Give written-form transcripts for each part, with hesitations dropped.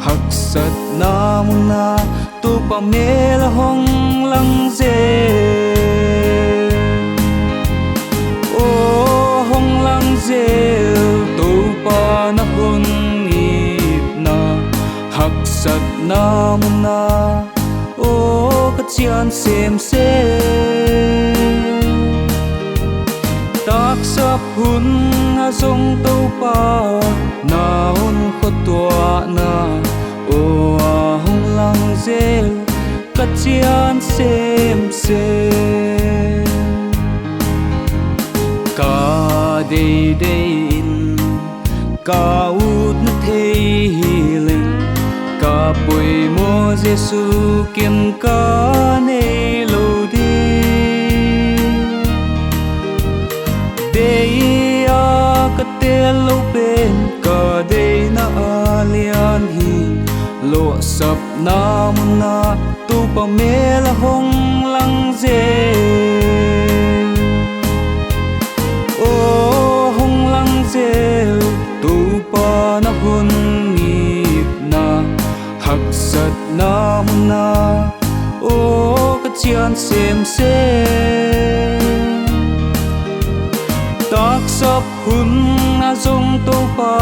hak sat namuna tu pa mel hong lang je o hong lang je tu pa na hun ip na hak sat namuna o ka chian sem se tak sap hun a song to pa na hun kho tua na o a hong lang zel ka chian sem se ka dei dei in ka ut na thei hiling ka pui mo Giêsu kim ka nei lo di dei a ka tel lo pen ka dei na alian hi lo sap namuna tu pa mel hong lang je o hong lang je tu pa na hun ip na hak sat namuna o ka chian sem se tak sap hun a zong to pa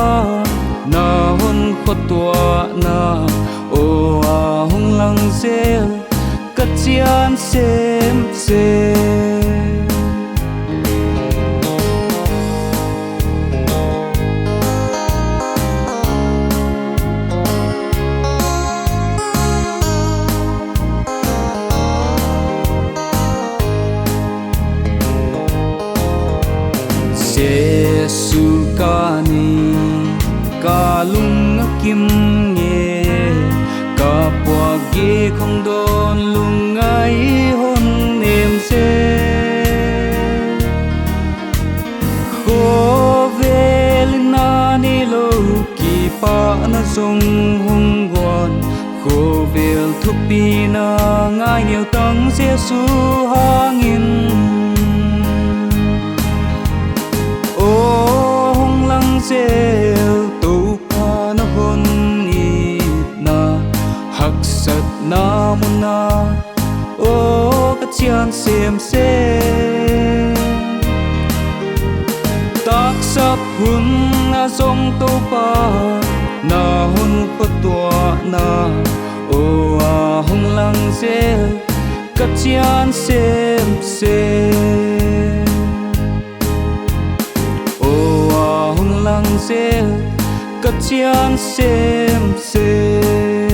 na hun kho tua na o a hong lang zel ka chian sem se Giêsu ca ni ca lung kim nghe ca bua ge không đôn lung ai hôn em se khô về na ni lo ki pa na song hung gon khô về thup pi na ngai nhiều tăng Giêsu hangin zel tu pa na hun ip na hak sat namuna o ka chian sem se tak sap hun na zong tu pa na hun kho tua na o a hong lang zel ka chian sem se lang zel ka chian sem se